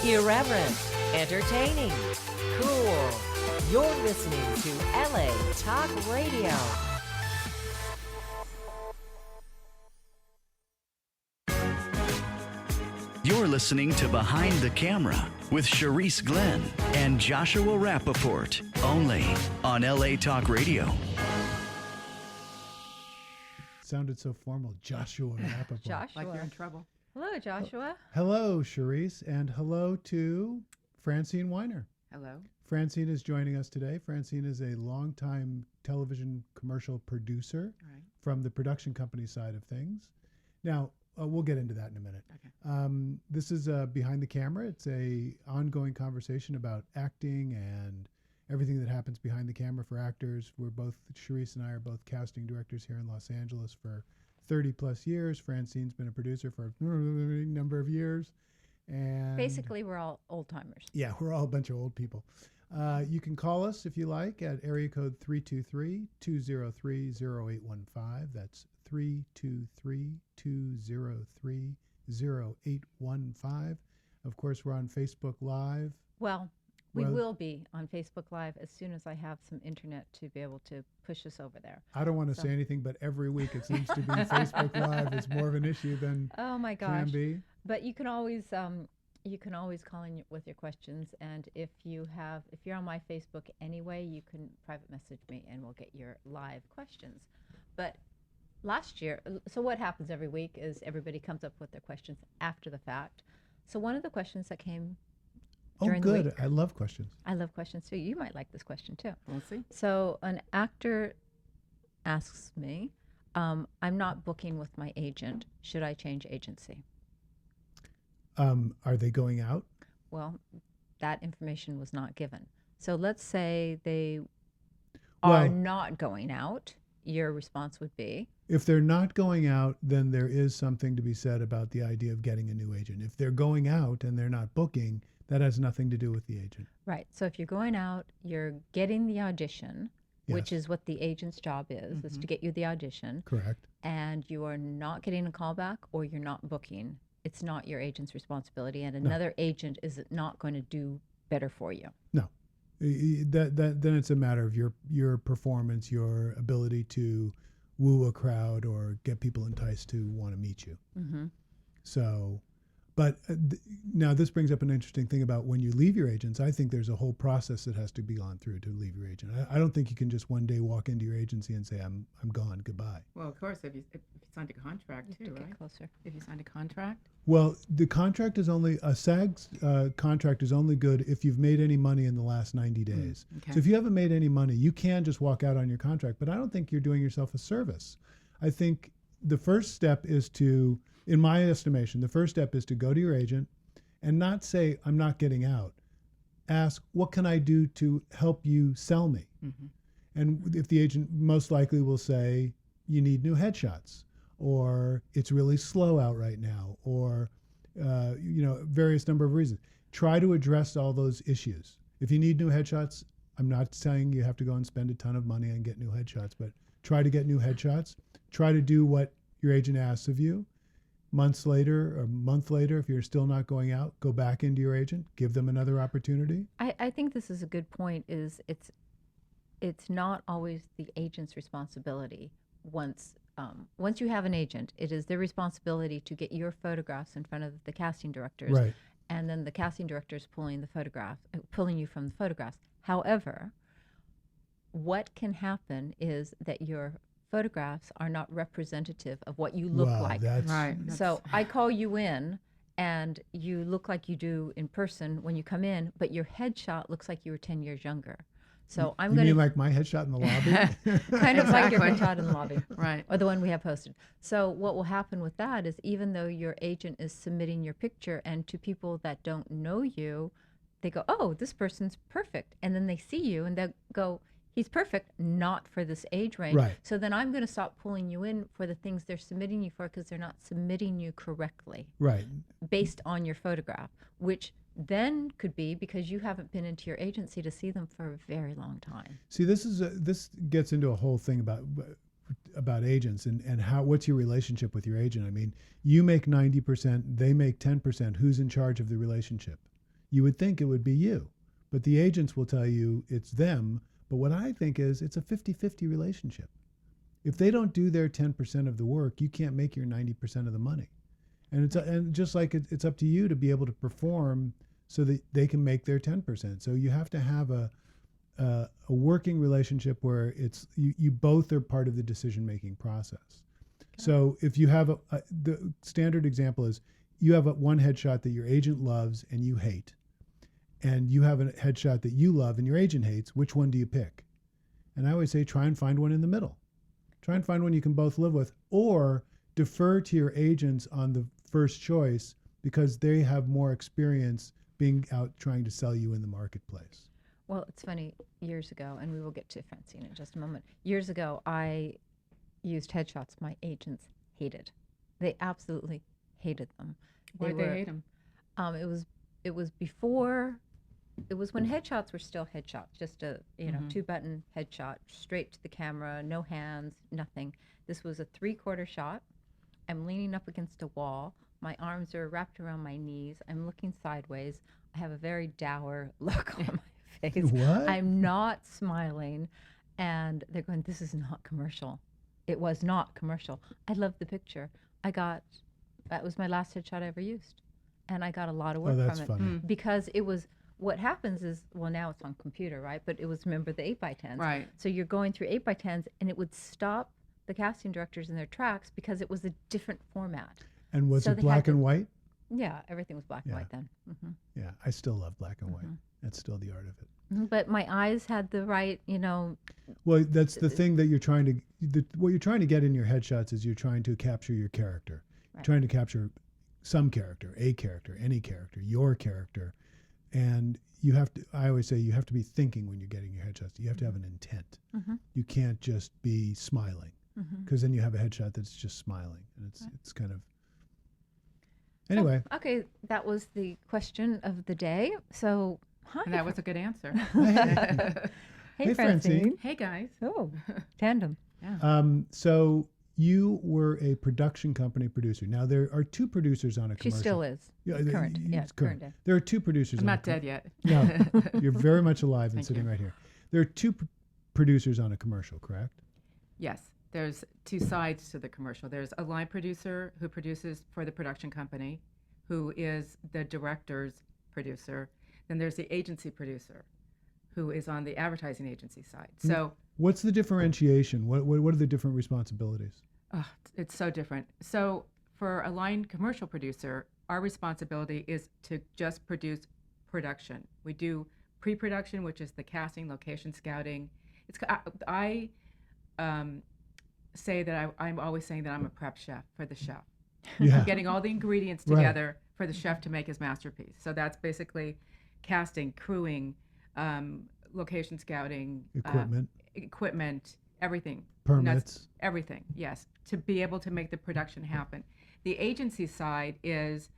Irreverent, entertaining, cool. You're listening to LA Talk Radio. You're listening to Behind the Camera with Charisse Glenn and Joshua Rappaport, only on LA Talk Radio. Sounded so formal. Joshua Rappaport. Joshua. Like you're in trouble. Hello, Joshua. Hello, Charisse, and hello to Francine Weiner. Hello. Francine is joining us today. Francine is a longtime television commercial producer All right. from the production company side of things. Now, we'll get into that in a minute. Okay. This is Behind the Camera. It's a ongoing conversation about acting and everything that happens behind the camera for actors. Charisse and I are both casting directors here in Los Angeles for 30 plus years. Francine's been a producer for a number of years. And Basically, we're all old timers. yeah, we're all a bunch of old people. You can call us if you like at area code 323-203-0815. That's 323-203-0815. Of course, we're on Facebook Live. Well, we Well- will be on Facebook Live as soon as I have some internet to be able to push us over there. I don't want to say anything, but every week it seems to be Facebook Live is more of an issue than Oh my can gosh! be. But you can always call in with your questions, and if you're on my Facebook anyway, you can private message me, and we'll get your live questions. But last year, so what happens every week is everybody comes up with their questions after the fact. So one of the questions that came Oh, during the good. week, I love questions. I love questions too. You might like this question too. We'll see. So an actor asks me, I'm not booking with my agent. Should I change agency? Are they going out? Well, that information was not given. So let's say they Well- are not going out. Your response would be, If they're not going out, then there is something to be said about the idea of getting a new agent. If they're going out and they're not booking, that has nothing to do with the agent. right. So if you're going out, you're getting the audition, which Yes. is what the agent's job is to get you the audition, Correct. and you are not getting a callback or you're not booking. It's not your agent's responsibility, and another agent is not going to do better for you. No. Then it's a matter of your performance, your ability to woo a crowd or get people enticed to want to meet you. Mm-hmm. So, but now this brings up an interesting thing about when you leave your agents. I think there's a whole process that has to be gone through to leave your agent. I don't think you can just one day walk into your agency and say, I'm gone, goodbye. Well, of course, if you signed a contract You too, have to right? get closer. If you signed a contract. Well, the contract is only, a SAG's contract is only good if you've made any money in the last 90 days. Okay. So if you haven't made any money, you can just walk out on your contract, but I don't think you're doing yourself a service. I think the first step is to, in my estimation, the first step is to go to your agent and not say, I'm not getting out. Ask, what can I do to help you sell me? Mm-hmm. And if the agent most likely will say, you need new headshots, or it's really slow out right now, or various number of reasons. Try to address all those issues. If you need new headshots, I'm not saying you have to go and spend a ton of money and get new headshots, but try to get new headshots. Try to do what your agent asks of you. Months later or a month later, if you're still not going out, go back into your agent, give them another opportunity. I think this is a good point. It's not always the agent's responsibility. Once you have an agent, it is their responsibility to get your photographs in front of the casting directors, Right. and then the casting directors pulling you from the photographs. However, what can happen is that your photographs are not representative of what you look Wow, like. that's Right. So I call you in, and you look like you do in person when you come in, but your headshot looks like you were 10 years younger. So I'm You going mean to like my headshot in the lobby? kind of like your Exactly. headshot in the lobby, Right. or the one we have posted. So what will happen with that is, even though your agent is submitting your picture, and to people that don't know you, they go, oh, this person's perfect. And then they see you and they go, he's perfect, not for this age range. Right. So then I'm going to stop pulling you in for the things they're submitting you for, because they're not submitting you correctly Right. based on your photograph, which then could be because you haven't been into your agency to see them for a very long time. See, this gets into a whole thing about agents and what's your relationship with your agent. I mean, you make 90%, they make 10%. Who's in charge of the relationship? you would think it would be you. But the agents will tell you it's them. But what I think is it's a 50-50 relationship. If they don't do their 10% of the work, you can't make your 90% of the money. And just like it's up to you to be able to perform so that they can make their 10%. So you have to have a working relationship where it's you both are part of the decision-making process. So if you have the standard example is you have one headshot that your agent loves and you hate, and you have a headshot that you love and your agent hates, which one do you pick? And I always say try and find one in the middle. Try and find one you can both live with, or defer to your agents on the first choice because they have more experience being out trying to sell you in the marketplace. Well, it's funny, years ago, and we will get to Francine in just a moment. Years ago, I used headshots my agents hated. They absolutely hated them. Why'd they hate them? It was before, it was when headshots were still headshots, just a, 2-button headshot, straight to the camera, no hands, nothing. This was a 3/4 shot. I'm leaning up against a wall. My arms are wrapped around my knees. I'm looking sideways. I have a very dour look on my face. What? I'm not smiling. And they're going, this is not commercial. It was not commercial. I love the picture. That was my last headshot I ever used. And I got a lot of work that's from it. funny. Because it was, what happens is, well, now it's on computer, right? But it was, remember, the 8x10s. Right. So you're going through 8x10s and it would stop the casting directors in their tracks because it was a different format. And was So it they black had and to- white? Yeah, everything was black Yeah. and white then. Yeah, I still love black and white. That's still the art of it. But my eyes had the right, Well, that's the thing that you're trying to, what you're trying to get in your headshots is you're trying to capture your character. You're Right. trying to capture some character, a character, any character, your character. And you have to, I always say you have to be thinking when you're getting your headshots. You have to have an intent. You can't just be smiling because then you have a headshot that's just smiling. And it's kind of, anyway. Okay, that was the question of the day. So, hi. And that was a good answer. Hey, Francine. Hey, guys. Oh, tandem. So you were a production company producer. Now there are two producers on a She commercial. still is. Current. It's Current day. There are two producers. I'm on not dead yet. No, you're very much alive and Thank sitting you. right here. There are two producers on a commercial, correct? Yes, there's two sides to the commercial. There's a line producer who produces for the production company, who is the director's producer. Then there's the agency producer, who is on the advertising agency side. So What's the differentiation? What are the different responsibilities? it's so different. So for a line commercial producer, our responsibility is to just produce production. We do pre-production, which is the casting, location scouting. I say that I'm always saying that I'm a prep chef for the chef. Yeah. Getting all the ingredients Right. together for the chef to make his masterpiece. So that's basically casting, crewing, location scouting, Equipment, everything. permits. Everything, yes, to be able to make the production happen. The agency side is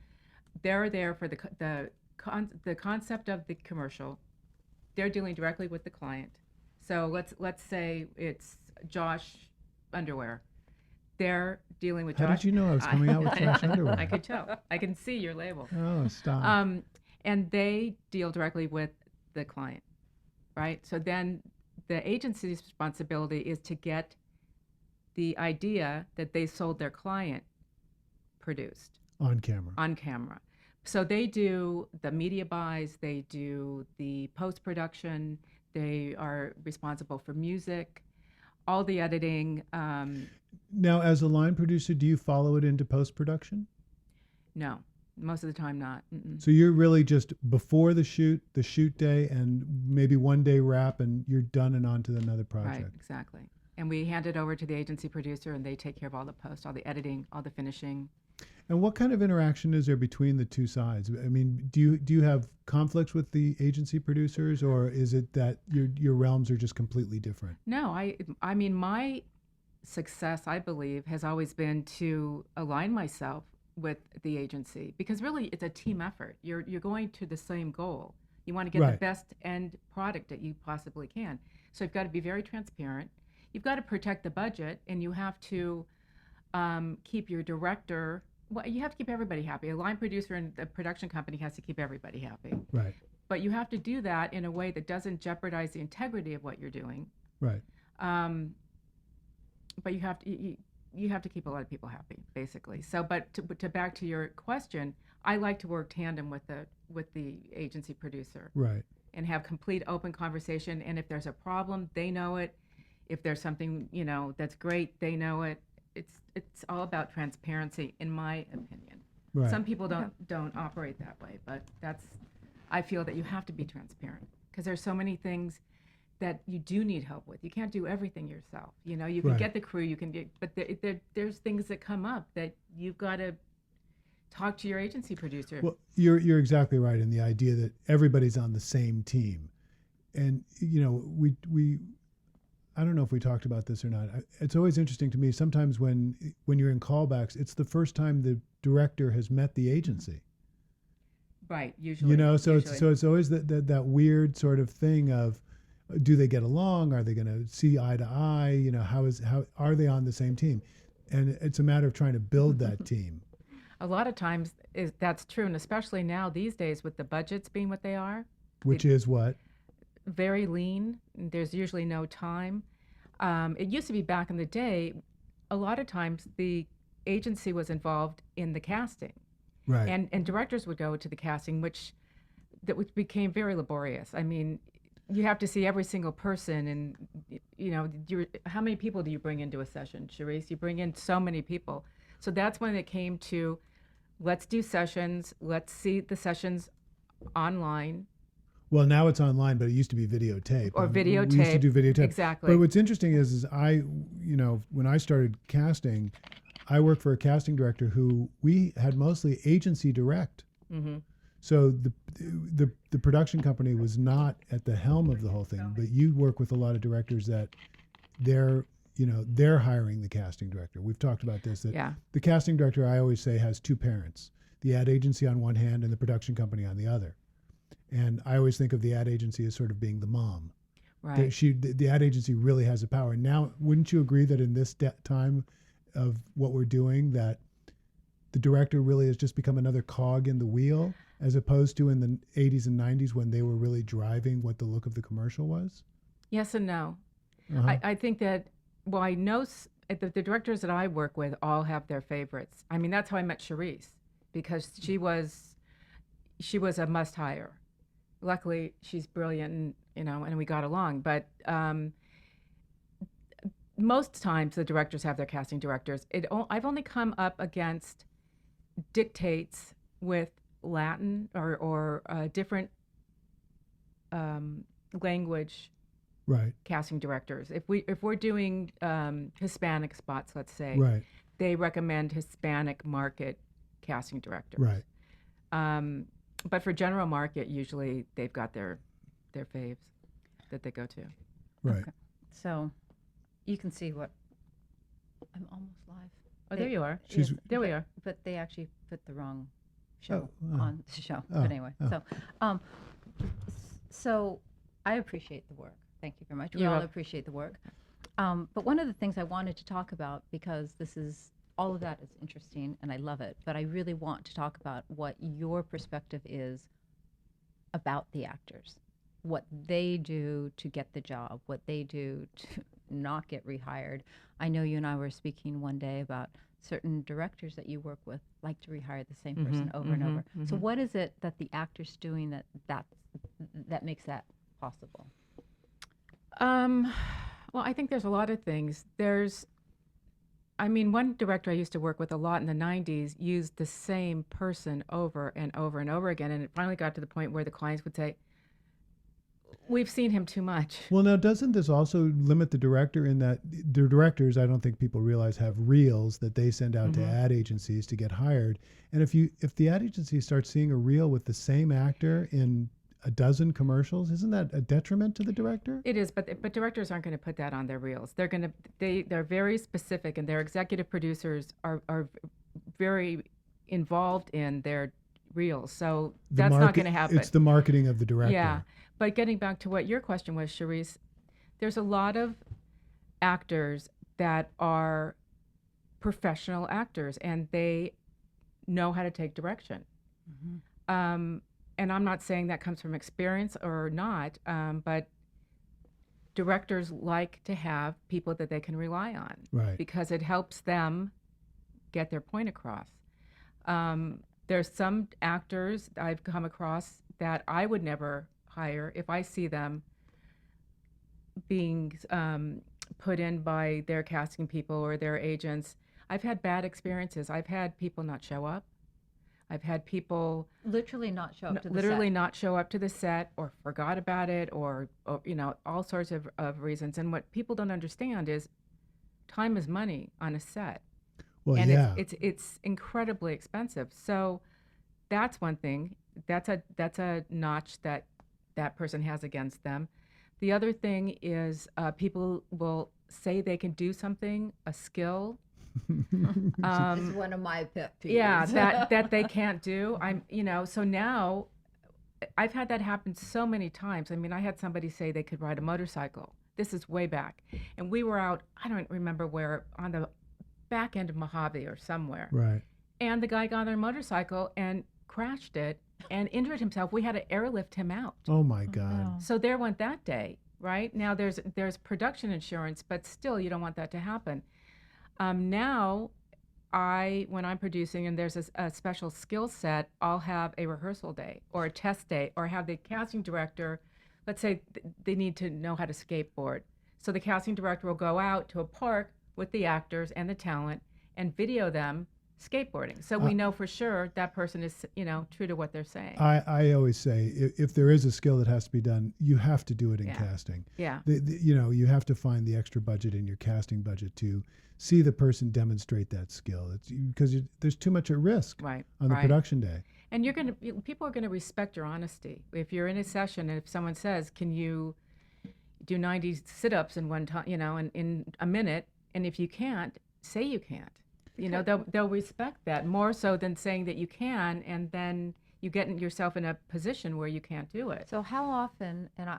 they're there for the concept of the commercial. They're dealing directly with the client. So let's say it's Josh Underwear. They're dealing with How Josh. did you know I was coming out with Josh Underwear? I could tell. I can see your label. Oh, stop. And they deal directly with the client, right? So then the agency's responsibility is to get the idea that they sold their client produced On camera. on camera. So they do the media buys, they do the post-production, they are responsible for music, all the editing. Now, as a line producer, do you follow it into post-production? No, most of the time not. Mm-mm. So you're really just before the shoot day, and maybe one day wrap, and you're done and on to another project. Right, exactly. And we hand it over to the agency producer, and they take care of all the post, all the editing, all the finishing. And what kind of interaction is there between the two sides? I mean, do you have conflicts with the agency producers, or is it that your realms are just completely different? No, I mean, my success, I believe, has always been to align myself with the agency, because really it's a team effort. You're going to the same goal. You want to get the Right. best end product that you possibly can. So you've got to be very transparent. You've got to protect the budget, and you have to keep your director Well, you have to keep everybody happy. A line producer and the production company has to keep everybody happy. Right. But you have to do that in a way that doesn't jeopardize the integrity of what you're doing. Right. But you have to keep a lot of people happy, basically. So, but to back to your question, I like to work tandem with the agency producer. Right. And have complete open conversation. And if there's a problem, they know it. If there's something, that's great, they know it. It's all about transparency, in my opinion. Right. Some people don't operate that way, but I feel that you have to be transparent because there's so many things that you do need help with. You can't do everything yourself. You can Right. get the crew, but there's things that come up that you've got to talk to your agency producer. Well, you're exactly right in the idea that everybody's on the same team, and we I don't know if we talked about this or not. It's always interesting to me. Sometimes when you're in callbacks, it's the first time the director has met the agency. Right. Usually. So usually. it's always that weird sort of thing of, do they get along? Are they going to see eye to eye? How are they on the same team? And it's a matter of trying to build that team. A lot of times that's true, and especially now these days with the budgets being what they are. Which is what? Very lean. There's usually no time. It used to be back in the day, a lot of times the agency was involved in the casting. Right. And directors would go to the casting, which became very laborious. I mean, you have to see every single person, and how many people do you bring into a session, Charisse? You bring in so many people. So that's when it came to, let's do sessions, let's see the sessions online. Well, now it's online, but it used to be videotape. Or We used to videotape. do videotape. Exactly. But what's interesting is when I started casting, I worked for a casting director who we had mostly agency direct. Mm-hmm. So the production company was not at the helm of the whole thing, but you work with a lot of directors that they're hiring the casting director. We've talked about this, that the casting director, I always say, has two parents, the ad agency on one hand and the production company on the other. And I always think of the ad agency as sort of being the mom. Right. The ad agency really has the power. Now, wouldn't you agree that in this time of what we're doing, that the director really has just become another cog in the wheel, as opposed to in the 80s and 90s when they were really driving what the look of the commercial was? Yes and no. Uh-huh. I think that, well, I know the directors that I work with all have their favorites. I mean, that's how I met Charisse, because she was a must hire. Luckily, she's brilliant, and we got along. But most times the directors have their casting directors. I've only come up against dictates with Latin or different language Right. casting directors. If we're doing Hispanic spots, let's say, Right. they recommend Hispanic market casting directors. Right. But for general market, usually they've got their faves that they go to. Right. Okay. So you can see what I'm almost live. Oh, there you are. She's- There we are. But they actually put the wrong show Oh, on the show. Oh, But anyway, oh. so I appreciate the work. Thank you very much. We You're all welcome. appreciate the work. But one of the things I wanted to talk about, because all of that is interesting and I love it, but I really want to talk about what your perspective is about the actors, what they do to get the job, what they do to not get rehired. I know you and I were speaking one day about certain directors that you work with like to rehire the same person over and over. So what is it that the actor's doing that makes that possible? Well, I think there's a lot of things. One director I used to work with a lot in the 90s used the same person over and over and over again, and it finally got to the point where the clients would say, we've seen him too much. Well, now, doesn't this also limit the director in that the directors, I don't think people realize, have reels that they send out to ad agencies to get hired. And if the ad agency starts seeing a reel with the same actor in a dozen commercials, isn't that a detriment to the director? It is, but directors aren't going to put that on their reels. They're very specific, and their executive producers are very involved in their reels. So that's not going to happen. It's the marketing of the director. Yeah, but getting back to what your question was, Charisse, there's a lot of actors that are professional actors, and they know how to take direction. And I'm not saying that comes from experience or not, but directors like to have people that they can rely on, Right. because it helps them get their point across. There's some actors I've come across that I would never hire if I see them being put in by their casting people or their agents. I've had bad experiences. I've had people not show up. I've had people Literally not show up to the literally set. not show up to the set, or forgot about it, or all sorts of reasons. And what people don't understand is time is money on a set. Well, And yeah. it's incredibly expensive. So that's one thing. That's a notch that person has against them. The other thing is people will say they can do something, a skill. It's one of my pet peeves. Yeah, that they can't do. So now I've had that happen so many times. I mean, I had somebody say they could ride a motorcycle. This is way back. And we were out, I don't remember where, on the back end of Mojave or somewhere. Right. And the guy got on their motorcycle and crashed it and injured himself. We had to airlift him out. Oh my God. no. So there went that day, right? Now there's production insurance, but still you don't want that to happen. Now, when I'm producing and there's a special skill set, I'll have a rehearsal day or a test day, or have the casting director, let's say they need to know how to skateboard. So the casting director will go out to a park with the actors and the talent and video them skateboarding. So we know for sure that person is, true to what they're saying. I always say if there is a skill that has to be done, you have to do it in Yeah. casting. Yeah. You have to find the extra budget in your casting budget to see the person demonstrate that skill. It's because there's too much at risk Right. on the right. production day. And people are gonna respect your honesty. If you're in a session and if someone says, "Can you do 90 sit-ups in one time?" in a minute, and if you can't, say you can't. They'll respect that more so than saying that you can, and then you get yourself in a position where you can't do it. So how often, and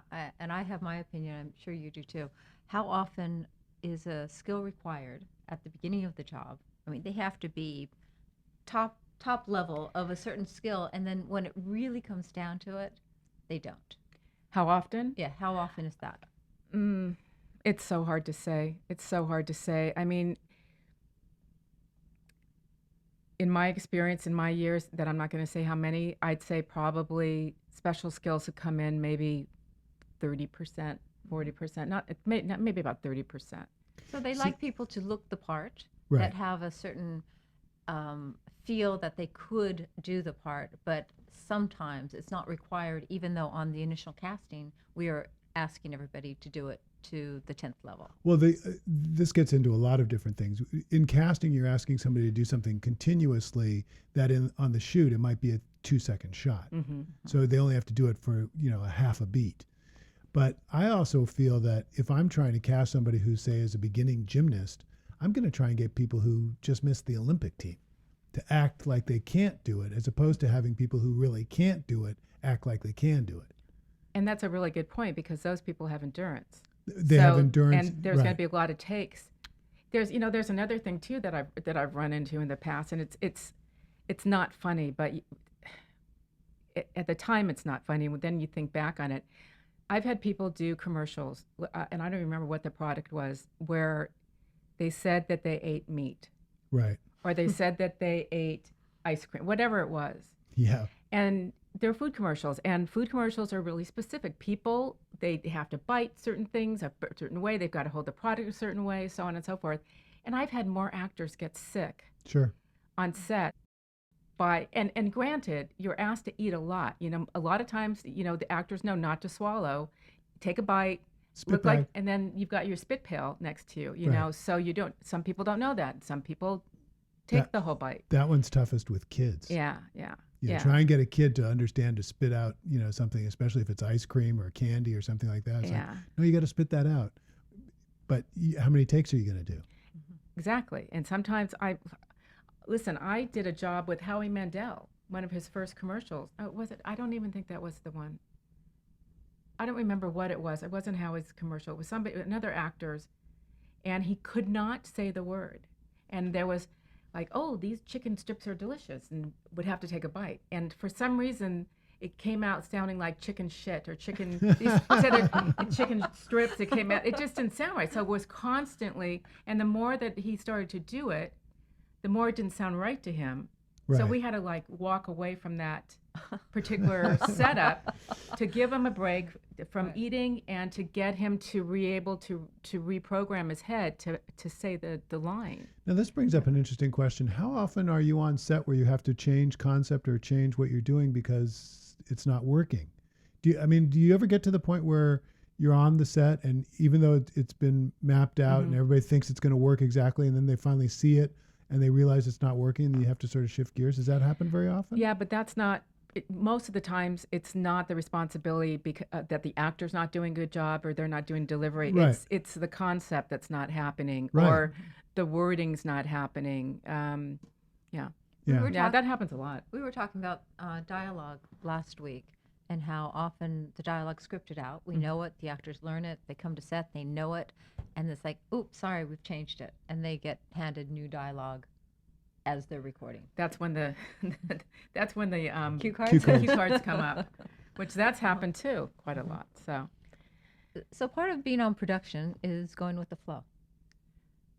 I have my opinion, I'm sure you do too, how often is a skill required at the beginning of the job? I mean, they have to be top level of a certain skill, and then when it really comes down to it, they don't. How often? Yeah, how often is that? It's so hard to say. It's so hard to say. I mean, in my experience, in my years, that I'm not going to say how many, I'd say probably special skills have come in maybe 30%, 40%, not maybe about 30%. So they like people to look the part, Right. that have a certain feel that they could do the part, but sometimes it's not required, even though on the initial casting, we are asking everybody to do it to the 10th level. Well, this gets into a lot of different things. In casting, you're asking somebody to do something continuously that on the shoot, it might be a 2-second shot. Mm-hmm. So they only have to do it for, a half a beat. But I also feel that if I'm trying to cast somebody who, say, is a beginning gymnast, I'm going to try and get people who just missed the Olympic team to act like they can't do it, as opposed to having people who really can't do it act like they can do it. And that's a really good point, because those people have endurance. They have endurance. And there's going right. to be a lot of takes. There's another thing too that I've run into in the past, and it's not funny, but at the time it's not funny. Then you think back on it. I've had people do commercials, and I don't remember what the product was, where they said that they ate meat, Right. or they said that they ate ice cream, whatever it was. Yeah. And they're food commercials, and food commercials are really specific. People, they have to bite certain things a certain way. They've got to hold the product a certain way, so on and so forth. And I've had more actors get sick Sure. on set and granted, you're asked to eat a lot. A lot of times, the actors know not to swallow. Take a bite, Spit back. and then you've got your spit pail next to you, Right. so you don't, some people don't know that. Some people take the whole bite. That one's toughest with kids. Yeah. Try and get a kid to understand to spit out, something, especially if it's ice cream or candy or something like that. It's like, Yeah. no, you got to spit that out. But how many takes are you going to do? Exactly. And sometimes I did a job with Howie Mandel, one of his first commercials. Was it? I don't even think that was the one. I don't remember what it was. It wasn't Howie's commercial. It was another actor's, and he could not say the word. And there was like, oh, these chicken strips are delicious, and would have to take a bite. And for some reason, it came out sounding like chicken shit or chicken, instead of chicken strips, it came out, it just didn't sound right. So it was constantly, and the more that he started to do it, the more it didn't sound right to him. So Right. we had to like walk away from that particular setup to give him a break from eating and to get him to be able to reprogram his head to say the line. Now, this brings up an interesting question. How often are you on set where you have to change concept or change what you're doing because it's not working? Do you ever get to the point where you're on the set and even though it's been mapped out and everybody thinks it's going to work exactly, and then they finally see it and they realize it's not working and you have to sort of shift gears? Does that happen very often? Yeah, but that's not. Most of the times, it's not the responsibility that the actor's not doing a good job or they're not doing delivery. Right. It's the concept that's not happening Right. or the wording's not happening. Yeah, Yeah. that happens a lot. We were talking about dialogue last week and how often the dialogue's scripted out. We know it, the actors learn it, they come to set, they know it, and it's like, oops, sorry, we've changed it. And they get handed new dialogue as they're recording. That's when the Cue cards? Cue cards. cue cards come up, which that's happened too quite a lot. So part of being on production is going with the flow.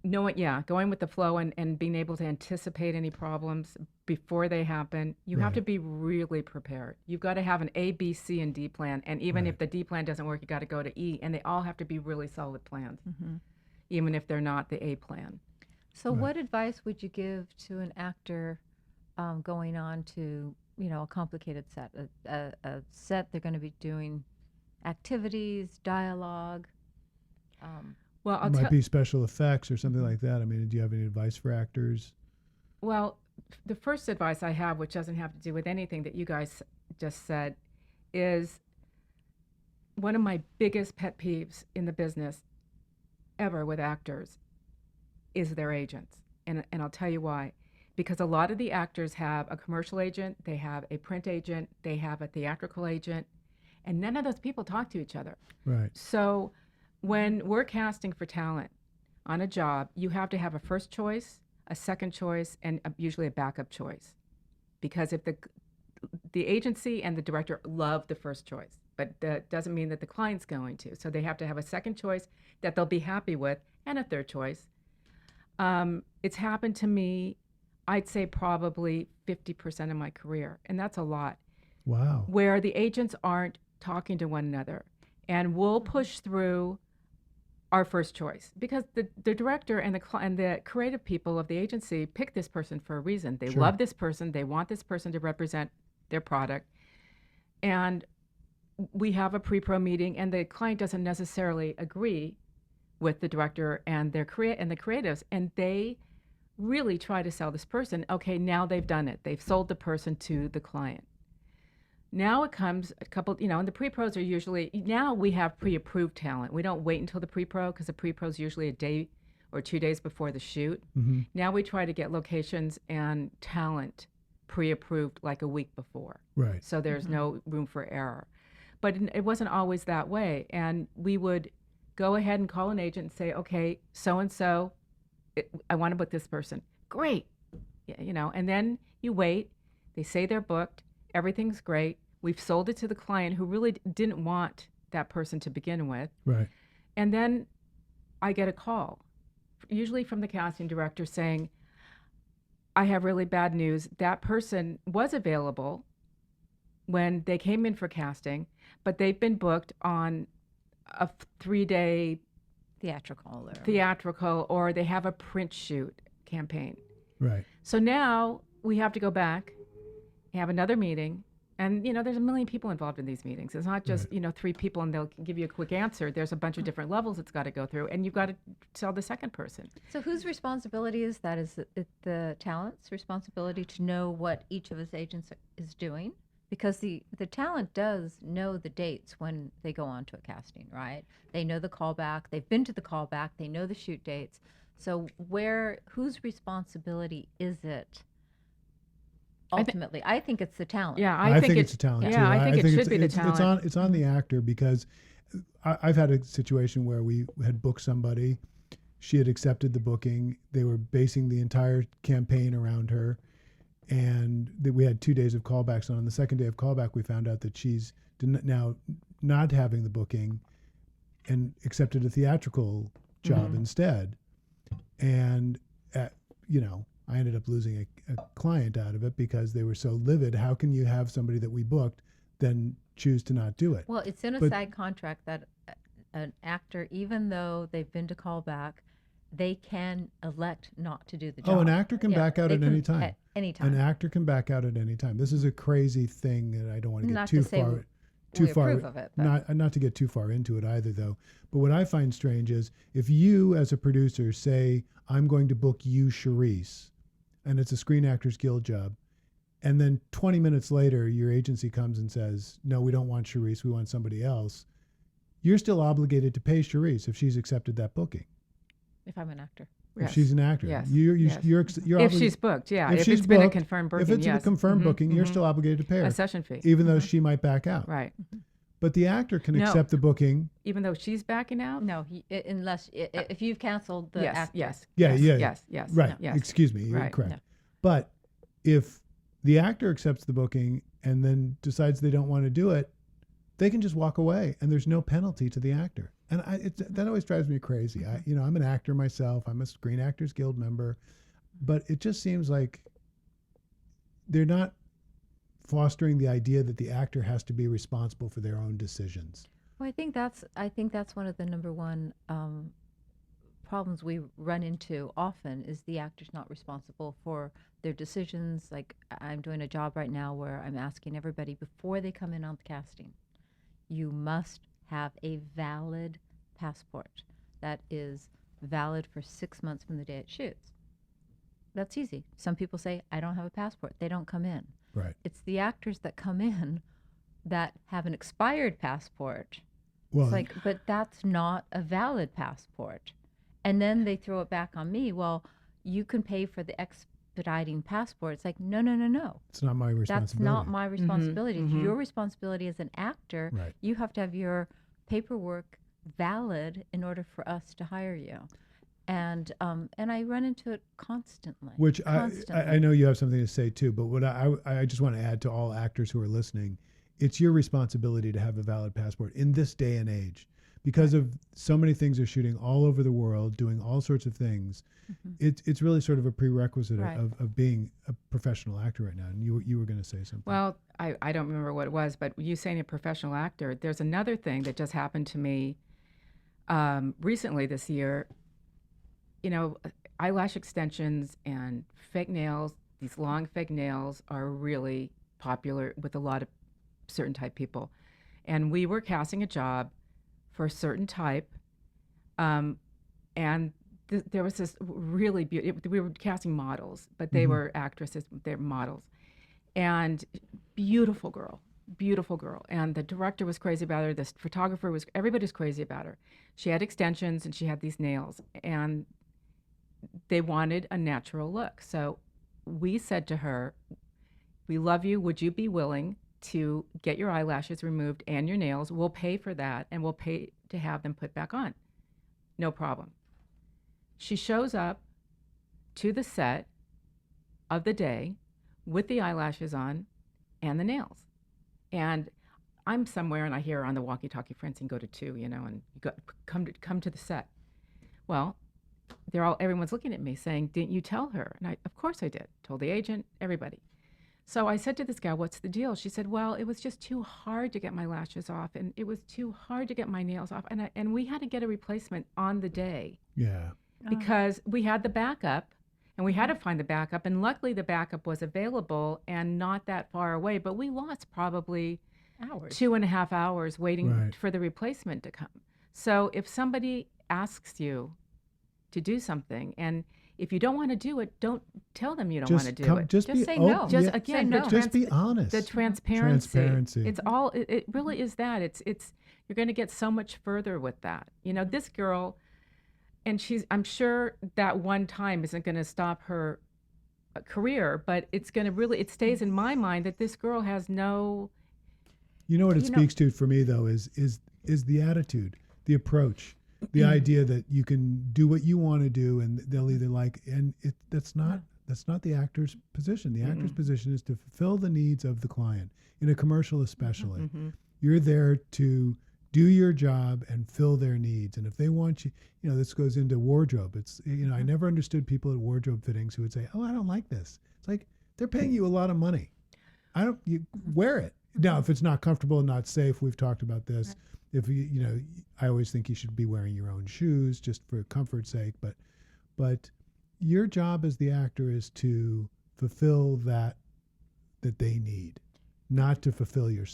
Going with the flow and being able to anticipate any problems before they happen. You have to Right. be really prepared. You've got to have an A, B, C, and D plan. And even Right. if the D plan doesn't work, you got to go to E. And they all have to be really solid plans, even if they're not the A plan. So what advice would you give to an actor going on to, a complicated set, a set they're going to be doing activities, dialogue? Well, It might be special effects or something like that. I mean, do you have any advice for actors? Well, the first advice I have, which doesn't have to do with anything that you guys just said, is one of my biggest pet peeves in the business ever with actors is their agents. And I'll tell you why. Because a lot of the actors have a commercial agent, they have a print agent, they have a theatrical agent, and none of those people talk to each other. Right. So when we're casting for talent on a job, you have to have a first choice, a second choice, and usually a backup choice. Because if the agency and the director love the first choice, but that doesn't mean that the client's going to. So they have to have a second choice that they'll be happy with and a third choice. It's happened to me, I'd say probably 50% of my career, and that's a lot, Wow. where the agents aren't talking to one another. And we'll push through our first choice because the director and the creative people of the agency pick this person for a reason. They Sure. love this person. They want this person to represent their product. And we have a pre-pro meeting, and the client doesn't necessarily agree with the director and the creatives, and they really try to sell this person. Okay, now they've done it. They've sold the person to the client. Now it comes a couple, and the pre-pros are usually, now we have pre-approved talent. We don't wait until the pre-pro because the pre-pro is usually a day or 2 days before the shoot. Mm-hmm. Now we try to get locations and talent pre-approved like a week before. Right. So there's no room for error. But it wasn't always that way. And we would go ahead and call an agent and say, okay, so-and-so, I want to book this person. Great. Yeah, and then you wait. They say they're booked. Everything's great. We've sold it to the client who really didn't want that person to begin with. Right. And then I get a call, usually from the casting director saying, I have really bad news. That person was available when they came in for casting, but they've been booked on a 3-day theatrical, or they have a print shoot campaign. Right. So now we have to go back, have another meeting, and there's a million people involved in these meetings. It's not just 3 people and they'll give you a quick answer. There's a bunch of different levels it's got to go through, and you've got to tell the second person. So whose responsibility is that? Is it the talent's responsibility to know what each of his agents is doing? Because the talent does know the dates when they go on to a casting, right? They know the callback. They've been to the callback. They know the shoot dates. So whose responsibility is it ultimately? I think it's the talent. Yeah, I think it's a talent too. Yeah, I think it should be the talent. It's on the actor because I've had a situation where we had booked somebody she had accepted the booking. They were basing the entire campaign around her. And we had 2 days of callbacks. And on the second day of callback, we found out that she's now not having the booking and accepted a theatrical job instead. And, I ended up losing a client out of it because they were so livid. How can you have somebody that we booked then choose to not do it? Well, it's in a But- SAG contract that an actor, even though they've been to callback, they can elect not to do the job. Oh, an actor can back out they at can any time. At any time. An actor can back out at any time. This is a crazy thing that I don't want to get Not too to say far. we approve of it, but- Not to get too far into it either, though. But what I find strange is if you, as a producer, say, "I'm going to book you, Charisse," and it's a Screen Actors Guild job, and then 20 minutes later, your agency comes and says, "No, we don't want Charisse. We want somebody else." You're still obligated to pay Charisse if she's accepted that booking. If I'm an actor. If she's an actor, Yes. you're Yes. you're If obli- she's booked, yeah. if If she's it's been a booked, confirmed booking, if it's yes. a confirmed Mhm, booking, you're mhm. still obligated to pay her, A session fee. even though she might back out. Right. But the actor can No. accept the booking. Even though she's backing out? No, unless if you've canceled the Yes, actor. yes. Yeah, yes, yeah. Yes, yes. Right. Yes. Excuse me. You're Right. correct. No. But if the actor accepts the booking and then decides they don't want to do it, they can just walk away, and there's no penalty to the actor. And that always drives me crazy. I'm an actor myself. I'm a Screen Actors Guild member, but it just seems like they're not fostering the idea that the actor has to be responsible for their own decisions. Well, I think that's one of the number one problems we run into often is the actor's not responsible for their decisions. Like I'm doing a job right now where I'm asking everybody before they come in on the casting, you must have a valid passport that is valid for 6 months from the day it shoots. That's easy. Some people say, I don't have a passport. They don't come in. Right. It's the actors that come in that have an expired passport. Well, It's like, but that's not a valid passport. And then they throw it back on me. Well, you can pay for the expediting passport. It's like, no. it's not my responsibility. That's not my responsibility. It's mhm. your responsibility as an actor. Right. You have to have your paperwork valid in order for us to hire you. And I run into it constantly. Which constantly. I know you have something to say too, but what I just want to add to all actors who are listening, it's your responsibility to have a valid passport in this day and age, because of so many things are shooting all over the world, doing all sorts of things. It's really sort of a prerequisite Right. of being a professional actor right now. And you were going to say something. Well, I don't remember what it was, but you saying a professional actor, there's another thing that just happened to me recently this year. Eyelash extensions and fake nails, these long fake nails are really popular with a lot of certain type people. And we were casting a job for a certain type, and there was this really beautiful, we were casting models, but they were actresses, they're models. And beautiful girl. And the director was crazy about her. The photographer everybody was crazy about her. She had extensions and she had these nails, and they wanted a natural look. So we said to her, we love you. Would you be willing to get your eyelashes removed and your nails? We'll pay for that, and we'll pay to have them put back on. No problem. She shows up to the set of the day with the eyelashes on and the nails. And I'm somewhere and I hear her on the walkie-talkie, Francine, go to 2, and you come to the set. Well, everyone's looking at me saying, didn't you tell her? And of course I did. Told the agent, everybody. So I said to this guy, what's the deal? She said, well, it was just too hard to get my lashes off, and it was too hard to get my nails off. And we had to get a replacement on the day. Yeah. Because we had the backup, and we had to find the backup, and luckily the backup was available and not that far away, but we lost probably Hours. 2.5 hours waiting Right. for the replacement to come. So if somebody asks you to do something, and if you don't want to do it, don't tell them you don't want to do it. Just Just be say open. no. Just Yeah, again, no. the just be honest. the transparency. Transparency. It's all. It really is that. It's you're going to get so much further with that. This girl, and I'm sure that one time isn't going to stop her career, but it's going to really. It stays in my mind that this girl has no. You know what it You know- speaks to for me though is the attitude, the approach. The idea that you can do what you want to do and they'll either like, and that's not the actor's position. The actor's position is to fulfill the needs of the client in a commercial, especially. You're there to do your job and fill their needs. And if they want you, this goes into wardrobe. It's, I never understood people at wardrobe fittings who would say, "Oh, I don't like this." It's like, they're paying you a lot of money. You wear it. Now, if it's not comfortable and not safe, we've talked about this. If I always think you should be wearing your own shoes just for comfort's sake. But your job as the actor is to fulfill that they need, not to fulfill your.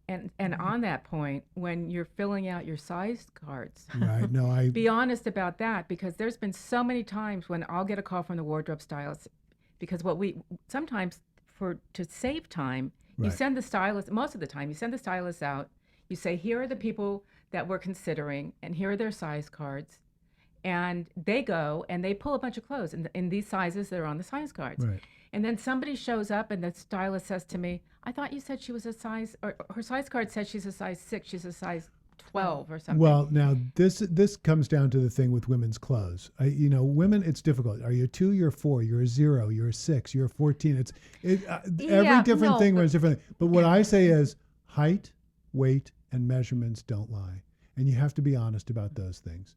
And on that point, when you're filling out your size cards, Right. No, be honest about that, because there's been so many times when I'll get a call from the wardrobe stylist, because sometimes to save time, you Right. send the stylist, most of the time, you send the stylist out, you say, here are the people that we're considering, and here are their size cards. And they go and they pull a bunch of clothes in these sizes that are on the size cards. Right. And then somebody shows up and the stylist says to me, I thought you said she was or her size card said she's a size 6, she's a size 12 or something. Well, now this comes down to the thing with women's clothes. Women, it's difficult. Are you a 2? You're a 4. You're a 0. You're a 6. You're a 14. Every different thing was different. But what I say is height, weight, and measurements don't lie. And you have to be honest about those things.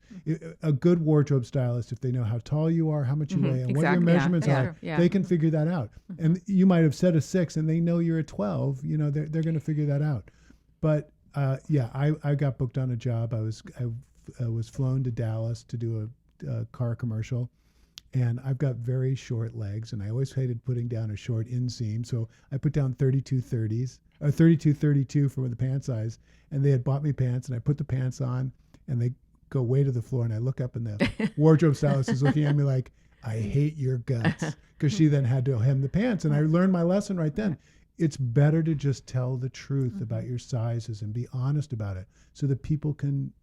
A good wardrobe stylist, if they know how tall you are, how much you weigh, and what your measurements are, they can figure that out. And you might have said a 6, and they know you're a 12. They're going to figure that out. But I got booked on a job. I was flown to Dallas to do a car commercial, and I've got very short legs, and I always hated putting down a short inseam, so I put down 32/30s. 32/32 for the pant size, and they had bought me pants, and I put the pants on, and they go way to the floor, and I look up, and the wardrobe stylist is looking at me like, "I hate your guts," because she then had to hem the pants, and I learned my lesson right then. It's better to just tell the truth about your sizes and be honest about it, so that people can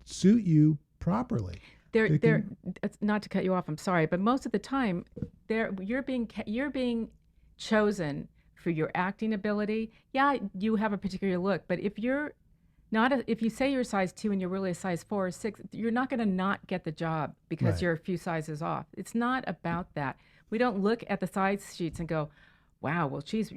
suit you properly. It's not to cut you off, I'm sorry, but most of the time, you're being chosen for your acting ability. Yeah, you have a particular look, but if you're if you say you're a size 2 and you're really a size 4 or 6, you're not going to not get the job because Right. you're a few sizes off. It's not about that. We don't look at the size sheets and go, wow, well, she's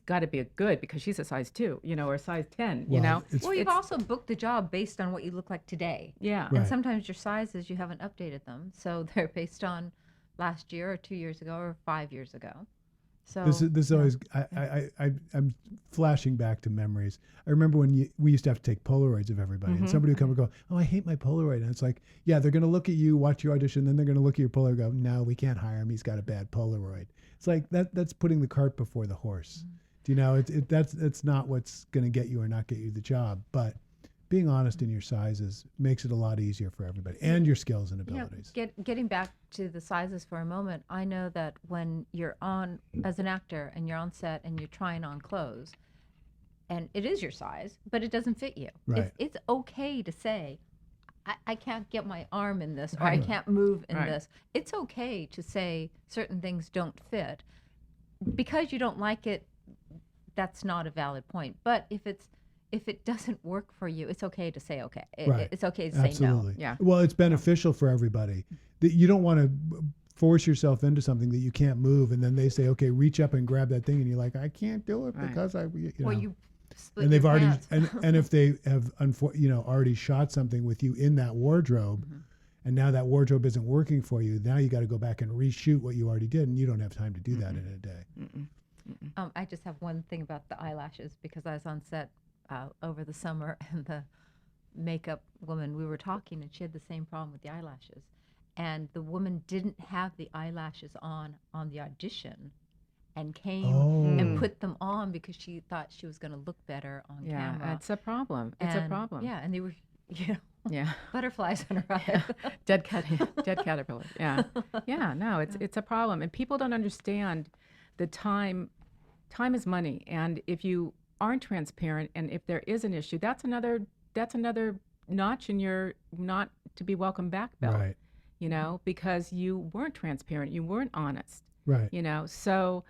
got to be a good because she's a size 2, or a size 10, Well, it's- Well, you've also booked the job based on what you look like today. Yeah. Right. And sometimes your sizes, you haven't updated them. So they're based on last year or 2 years ago or 5 years ago. So This is always I'm flashing back to memories. I remember when we used to have to take Polaroids of everybody, and somebody would come and go, "Oh, I hate my Polaroid," and it's like, yeah, they're going to look at you, watch your audition, then they're going to look at your Polaroid, and go, "No, we can't hire him. He's got a bad Polaroid." It's like that's putting the cart before the horse. Do you know? That's not what's going to get you or not get you the job, but being honest in your sizes makes it a lot easier for everybody and your skills and abilities. Getting back to the sizes for a moment, I know that when you're on as an actor and you're on set and you're trying on clothes, and it is your size, but it doesn't fit you. Right. It's okay to say, I can't get my arm in this, or I can't move in this. It's okay to say certain things don't fit. Because you don't like it, that's not a valid point. But if it doesn't work for you, it's okay to say okay. Right. It's okay to Absolutely. say no. Yeah. Well, it's beneficial for everybody. That you don't want to force yourself into something that you can't move, and then they say, "Okay, reach up and grab that thing," and you're like, "I can't do it Right. because I." Well, you split and they've your already pants. and if they have already shot something with you in that wardrobe, and now that wardrobe isn't working for you, now you got to go back and reshoot what you already did, and you don't have time to do that in a day. I just have one thing about the eyelashes, because I was on set over the summer, and the makeup woman, we were talking, and she had the same problem with the eyelashes. And the woman didn't have the eyelashes on the audition, and came and put them on because she thought she was going to look better on Yeah, camera. it's a problem. It's a problem. Yeah, and they were, Yeah. butterflies on her eyes. Dead caterpillar. Yeah. Yeah, no, it's a problem. And people don't understand the time is money. And if you aren't transparent, and if there is an issue, that's another notch in your not to be welcome back belt. Right. Because you weren't transparent, you weren't honest. Right. So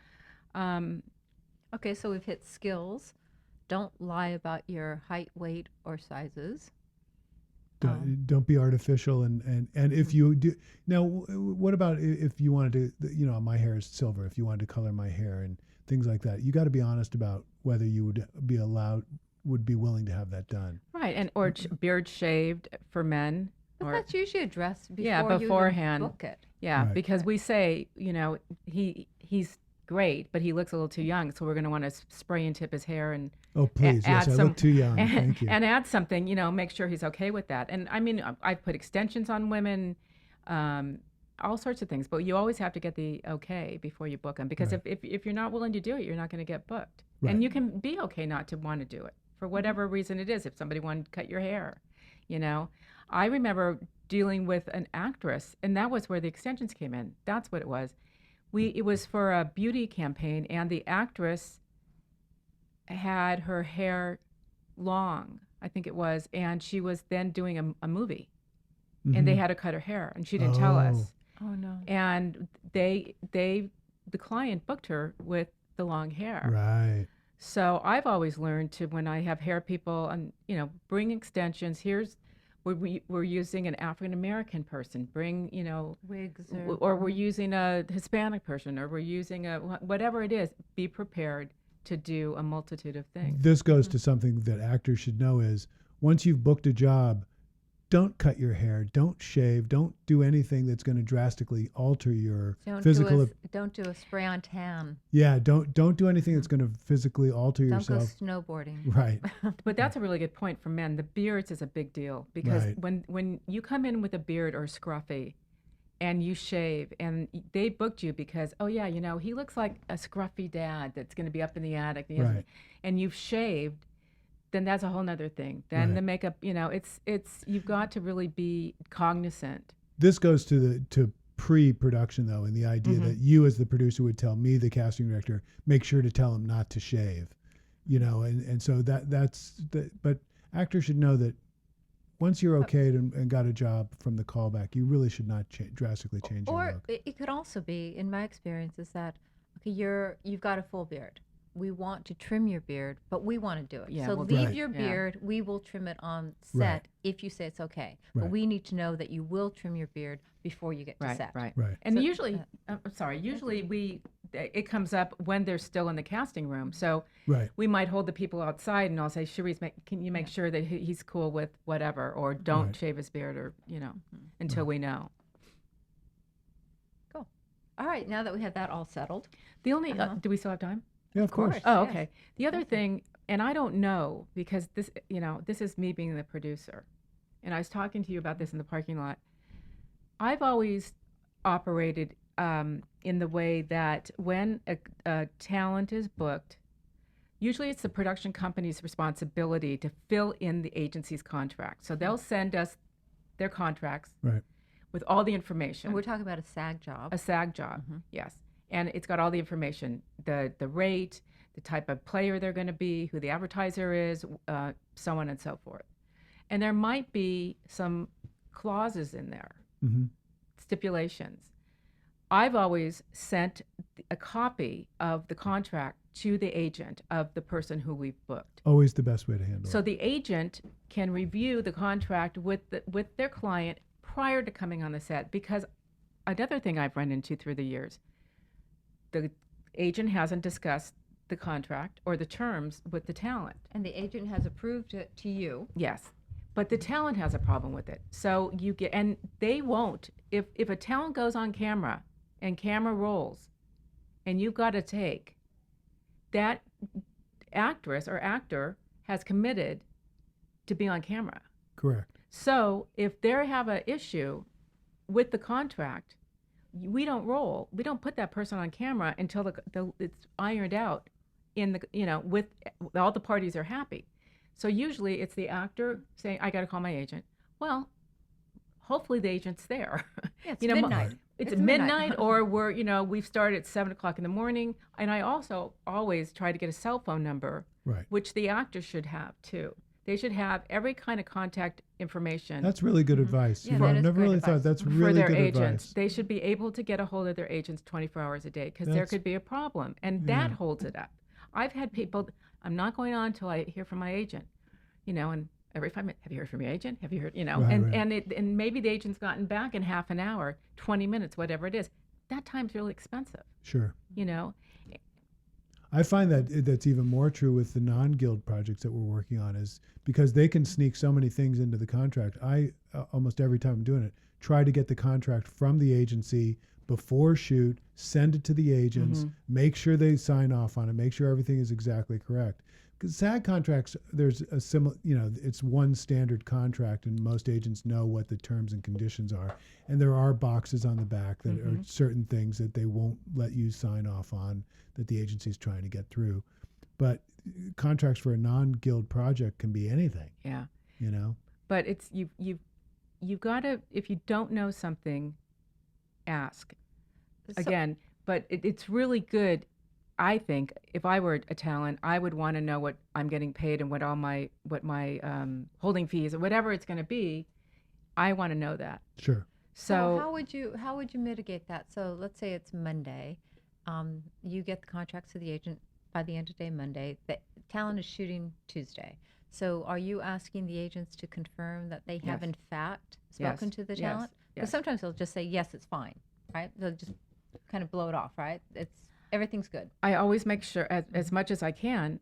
Okay, so we've hit skills. Don't lie about your height, weight, or sizes. Don't be artificial, and if you do now, what about if you wanted to? You know, my hair is silver. If you wanted to color my hair and things like that, you got to be honest about whether you would be willing to have that done. Right, and or beard shaved for men. But Or that's usually addressed before Yeah, you even beforehand. book it. yeah, Right. because we say, he's great, but he looks a little too young, so we're going to want to spray and tip his hair and Oh, please, yes, add I some look too young. and, Thank you. and add something, make sure he's okay with that. And I mean, I've put extensions on women, all sorts of things, but you always have to get the okay before you book them, because Right. if you're not willing to do it, you're not going to get booked. Right. And you can be okay not to want to do it for whatever reason it is. If somebody wanted to cut your hair, I remember dealing with an actress, and that was where the extensions came in. That's what it was. It was for a beauty campaign, and the actress had her hair long, I think it was, and she was then doing a movie, and they had to cut her hair, and she didn't tell us. Oh no. And the client booked her with the long hair. Right. So I've always learned to, when I have hair people, and bring extensions. We're using an African American person. Bring Wigs or we're using a Hispanic person, or we're using whatever it is. Be prepared to do a multitude of things. This goes to something that actors should know is once you've booked a job, don't cut your hair, don't shave, don't do anything that's going to drastically alter your physical. Don't do a spray on tan. Yeah, don't do anything that's going to physically alter Don't yourself. go snowboarding. Right. But that's a really good point for men. The beards is a big deal, because Right. when you come in with a beard or scruffy and you shave, and they booked you because, oh yeah, he looks like a scruffy dad that's going to be up in the attic, Right. and you've shaved, then that's a whole nother thing. Then Right. the makeup, it's you've got to really be cognizant. This goes to pre-production though, and the idea that you as the producer would tell me, the casting director, make sure to tell him not to shave, and so but actors should know that once you're okayed and got a job from the callback, you really should not drastically change your Or look. it could also be, in my experience, is that okay, you've got a full beard. We want to trim your beard, but we want to do it. Yeah, so we'll leave Right. your Yeah. beard. We will trim it on set Right. if you say it's okay. Right. But we need to know that you will trim your beard before you get to Right, set. right. Right. And So, usually, I'm sorry, usually it comes up when they're still in the casting room. So Right. we might hold the people outside, and I'll say, Cherise, can you make sure that he's cool with whatever, or don't Right. shave his beard, or until we know. Cool. All right. Now that we have that all settled, The only do we still have time? Yeah, of course. Oh, Yes. okay. The other thing, and I don't know, because this is me being the producer, and I was talking to you about this in the parking lot. I've always operated in the way that when a talent is booked, usually it's the production company's responsibility to fill in the agency's contract. So they'll send us their contracts Right. with all the information. and we're talking about a SAG job. A SAG job, yes. And it's got all the information, the rate, the type of player they're going to be, who the advertiser is, so on and so forth. And there might be some clauses in there, Mm-hmm. stipulations. I've always sent a copy of the contract to the agent of the person who we've booked. Always the best way to handle So it. the agent can review the contract with their client prior to coming on the set, because another thing I've run into through the years, the agent hasn't discussed the contract or the terms with the talent. And the agent has approved it to you. Yes. But the talent has a problem with it. So and they won't, if a talent goes on camera and camera rolls and you've got a take, that actress or actor has committed to be on camera. Correct. So if they have an issue with the contract, we don't roll. We don't put that person on camera until it's ironed out in with all the parties are happy. So usually it's the actor saying, I got to call my agent. Well, hopefully the agent's there. Yeah, it's midnight. Right. It's midnight, or we've started at 7 o'clock in the morning. And I also always try to get a cell phone number, Right. which the actor should have too. They should have every kind of contact information That's really good advice. Yeah, You know, that I've is never great really advice. thought that's for really their good agents. advice. They should be able to get a hold of their agents 24 hours a day, because there That's- could be a problem, and Yeah. that holds it up. I've had people, I'm not going on until I hear from my agent, and every 5 minutes. Have you heard from your agent? Have you heard? Right, and right. and maybe the agent's gotten back in half an hour, 20 minutes, whatever it is. That time's really expensive. Sure. You know, I find that that's even more true with the non-guild projects that we're working on, is because they can sneak so many things into the contract. I almost every time I'm doing it, try to get the contract from the agency before shoot, send it to the agents, make sure they sign off on it, make sure everything is exactly correct. Because SAG contracts, there's a similar, it's one standard contract, and most agents know what the terms and conditions are. And there are boxes on the back that are certain things that they won't let you sign off on that the agency is trying to get through. But contracts for a non-guild project can be anything. yeah. But it's you've got to, if you don't know something, ask again. But it's really good. I think if I were a talent, I would want to know what I'm getting paid and what my holding fees or whatever it's going to be. I want to know that. sure. So how would you mitigate that? So let's say it's Monday, you get the contracts to the agent by the end of day Monday. The talent is shooting Tuesday. So are you asking the agents to confirm that they have Yes. in fact spoken Yes. to the Yes. talent? Because Yes. sometimes they'll just say yes, it's fine, right? They'll just kind of blow it off, right? Everything's good. I always make sure, as much as I can,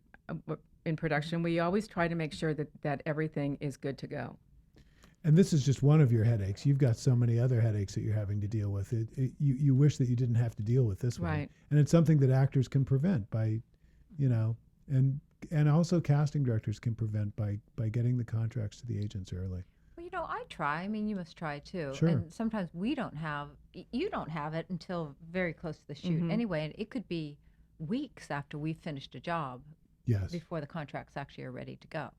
in production, we always try to make sure that everything is good to go. And this is just one of your headaches. You've got so many other headaches that you're having to deal with. You wish that you didn't have to deal with this one. Right. And it's something that actors can prevent by, and also casting directors can prevent by getting the contracts to the agents early. Well, I try. I mean, you must try too. Sure. And sometimes you don't have it until very close to the shoot anyway. And it could be weeks after we've finished a job Yes. before the contracts actually are ready to go.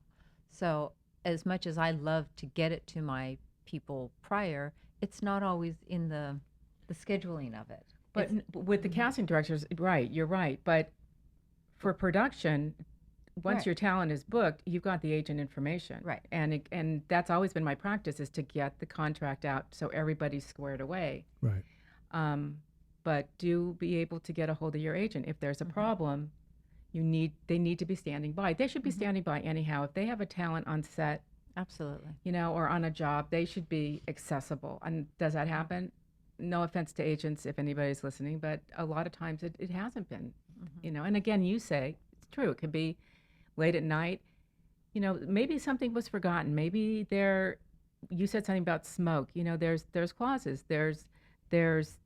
So as much as I love to get it to my people prior, it's not always in the scheduling of it. But with the casting directors, right, you're right. But for production, once Right. your talent is booked, you've got the agent information. Right. And that's always been my practice, is to get the contract out so everybody's squared away. Right. But do be able to get a hold of your agent. If there's a problem, they need to be standing by. They should be standing by anyhow. If they have a talent on set, Absolutely. or on a job, they should be accessible. And does that happen? No offense to agents if anybody's listening, but a lot of times it hasn't been, And again, you say, it's true, it could be late at night. Maybe something was forgotten. Maybe you said something about smoke. There's clauses. There's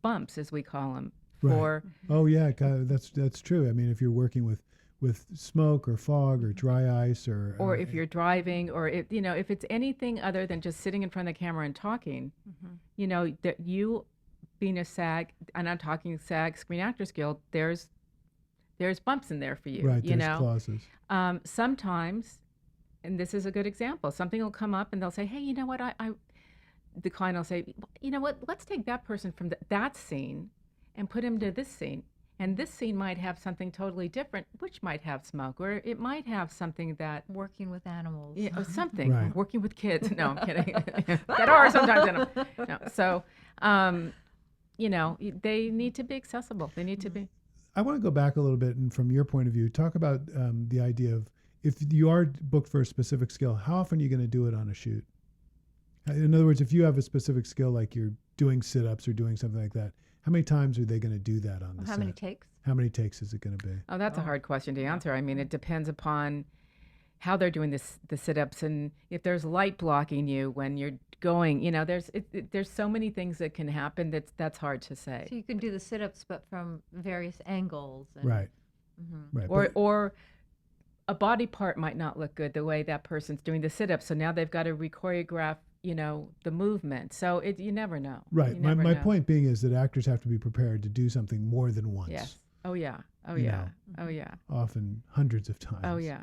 bumps, as we call them, Right. for Oh yeah, that's true. I mean, if you're working with smoke or fog or dry ice or if you're driving, or if it's anything other than just sitting in front of the camera and talking, that you being a SAG, and I'm talking SAG Screen Actors Guild, there's bumps in there for you. right, there's clauses. Sometimes, and this is a good example, something will come up and they'll say, hey, you know what, the client will say, you know what, let's take that person from that scene and put him to this scene. And this scene might have something totally different, which might have smoke, or it might have something that, Working with animals. something, Right. working with kids. No, I'm kidding. That are sometimes in them. No. So, they need to be accessible. They need to be. I want to go back a little bit, and from your point of view, talk about the idea of, if you are booked for a specific skill, how often are you going to do it on a shoot? In other words, if you have a specific skill, like you're doing sit-ups or doing something like that, how many times are they going to do that on the set? How many takes? How many takes is it going to be? Oh, that's a hard question to answer. I mean, it depends upon how they're doing the sit-ups, and if there's light blocking you when you're going. There's so many things that can happen that's hard to say. So you can do the sit-ups, but from various angles. And, Right. Right. Or a body part might not look good the way that person's doing the sit-up, so now they've got to re-choreograph, the movement. So you never know. Right. You My never know. point being is that actors have to be prepared to do something more than once. Yes. Oh yeah. Oh You yeah. know. Oh yeah. Often hundreds of times. Oh yeah.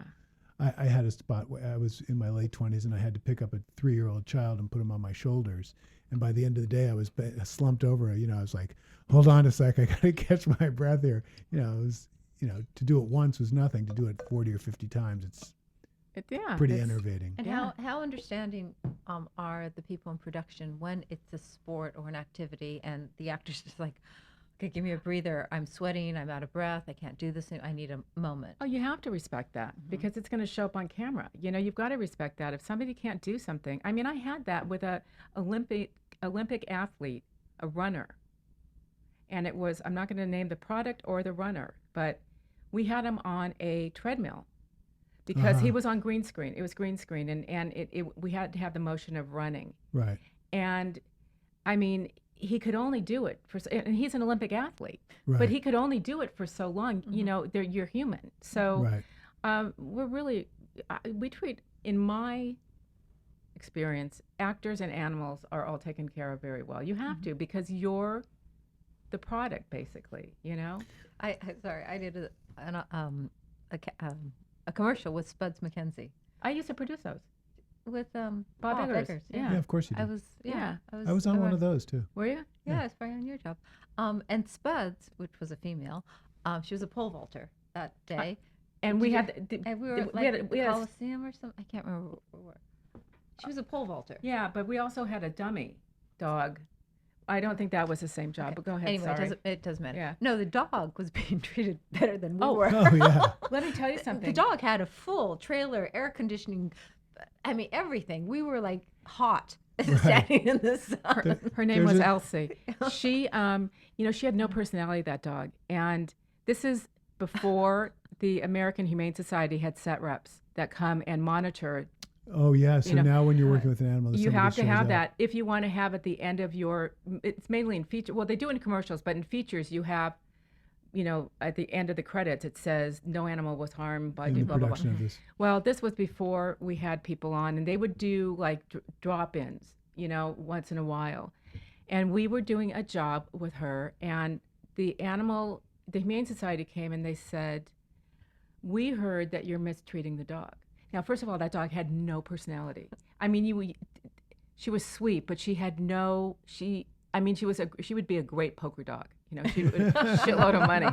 I had a spot where I was in my late 20s and I had to pick up a 3-year-old child and put him on my shoulders. And by the end of the day, I was slumped over. I was like, hold on a sec, I got to catch my breath here. It was, to do it once was nothing. To do it 40 or 50 times, it's pretty enervating. And Yeah. how understanding are the people in production when it's a sport or an activity and the actor's just like, Okay, give me a breather. I'm sweating. I'm out of breath. I can't do this. I need a moment. Oh, you have to respect that because it's going to show up on camera. You know, you've got to respect that. If somebody can't do something, I mean, I had that with a Olympic athlete, a runner, and it was, I'm not going to name the product or the runner, but we had him on a treadmill because he was on green screen. It was green screen, and we had to have the motion of running. Right. And I mean, he could only do it for, and he's an Olympic athlete, Right. but he could only do it for so long. You know, you're human. So Right. we're really, we treat, in my experience, actors and animals are all taken care of very well. You have to, because you're the product, basically, you know? Sorry, I did a commercial with Spuds MacKenzie I used to produce those. with Bob Eggers. Yeah. Yeah, of course you did. I was I was on one of those too. Were you? Yeah, I was probably on your job. And Spuds, which was a female, she was a pole vaulter that day. And we had, And we were at we had a- like we the had a- Coliseum or something. I can't remember where we were. She was a pole vaulter. yeah, but we also had a dummy dog. I don't think that was the same job, but go ahead, Anyway, sorry. it doesn't matter. Yeah. No, the dog was being treated better than we Oh. were. Oh yeah. Let me tell you The something. dog had a full trailer, air conditioning, I mean, everything. We were like hot standing in the sun. Her name There's was a- Elsie. She, you know, she had no personality, that dog. And this is before the American Humane Society had set reps that come and monitor. Oh yeah. So You know, now when you're working with an animal, You somebody have to shows have up. that if you want to have at the end of your, it's mainly in feature. Well, they do in commercials, but in features you have, you know, at the end of the credits, it says no animal was harmed by in the blah, blah, blah. production of this. Well, this was before we had people on, and they would do like drop-ins, you know, once in a while. And we were doing a job with her, and the Humane Society came and they said, "We heard that you're mistreating the dog." Now, first of all, that dog had no personality. I mean, she was sweet, but she had no. She would be a great poker dog. You know, she would shitload of money.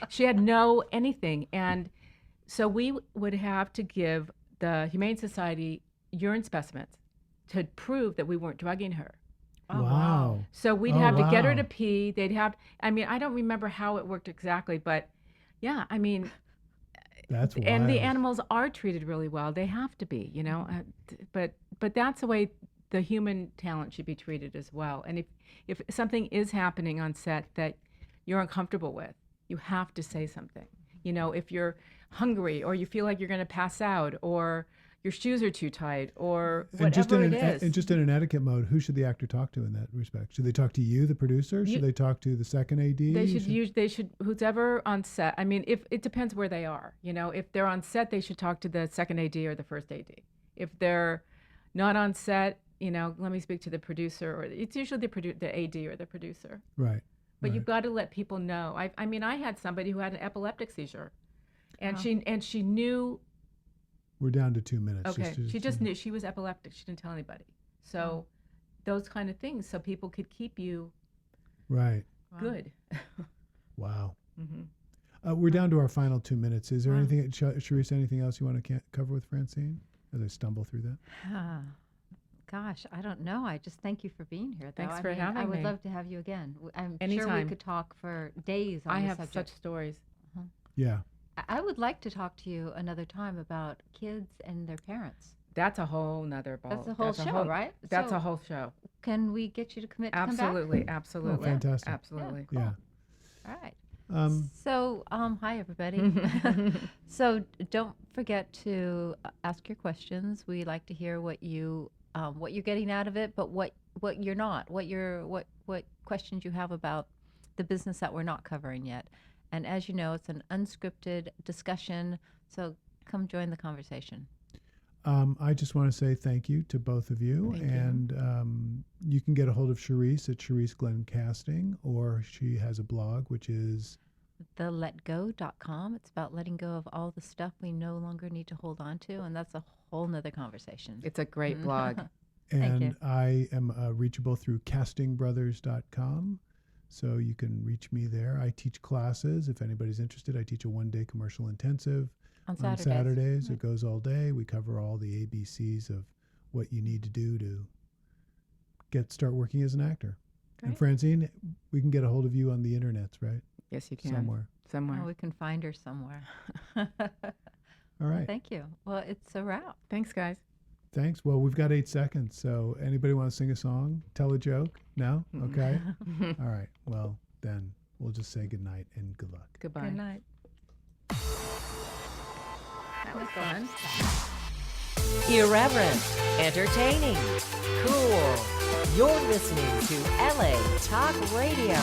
She had no anything, and so we would have to give the Humane Society urine specimens to prove that we weren't drugging her. Wow. So we'd Oh, have to get her wow. to pee. They'd have. I mean, I don't remember how it worked exactly, but yeah, I mean, That's wild. and the animals are treated really well. They have to be, you know. But that's the way the human talent should be treated as well. And if something is happening on set that you're uncomfortable with, you have to say something. You know, if you're hungry or you feel like you're going to pass out or your shoes are too tight or And just whatever in it an, is. and just in an etiquette mode, who should the actor talk to in that respect? Should they talk to you, the producer? Should they talk to the second AD? They should who's ever on set. I mean, if it depends where they are. You know, if they're on set, they should talk to the second AD or the first AD. If they're not on set, you know, let me speak to the producer, or it's usually the AD or the producer. Right. But right. you've got to let people know. I mean, I had somebody who had an epileptic seizure, and she knew. We're down to 2 minutes. Okay, she just knew she was epileptic. She didn't tell anybody. So those kind of things, so people could keep you Right. good. Wow. Mm-hmm. We're down to our final 2 minutes. Is there Wow. anything, Charisse, anything else you want to cover with Francine as I stumble through that? Gosh, I don't know. I just thank you for being here. Though. Thanks I for mean, having I would me. love to have you again. I'm sure Anytime. we could talk for days on I the have subject. such stories. Yeah. I would like to talk to you another time about kids and their parents. That's a whole nother ball. That's a whole show, right? That's So a whole show. Can we get you to commit to Absolutely, come absolutely. fantastic. Absolutely. Yeah. back? All right. Um, So, hi everybody. So don't forget to ask your questions. We like to hear what you're getting out of it, but what you're not, what questions you have about the business that we're not covering yet. And as you know, it's an unscripted discussion. So come join the conversation. I just want to say thank you to both of you. Thank you. And you can get a hold of Charisse at Charisse Glenn Casting, or she has a blog, which is TheLetGo.com. It's about letting go of all the stuff we no longer need to hold on to, and that's a whole nother conversation. It's a great blog. Thank and you. I am reachable through castingbrothers.com. So you can reach me there. I teach classes. If anybody's interested, I teach a 1-day commercial intensive On on Saturdays. Saturdays. It goes all day. We cover all the ABCs of what you need to do to start working as an actor. And Great. Francine, we can get a hold of you on the internet, right? Yes, you can. Somewhere. Somewhere. Oh, we can find her somewhere. All right. Thank you. Well, it's a wrap. Thanks, guys. Thanks. Well, we've got 8 seconds. So anybody want to sing a song? Tell a joke? No? Okay. All right. Well, then we'll just say good night and good luck. Goodbye. Good night. That was fun. Irreverent, entertaining, cool. You're listening to LA Talk Radio.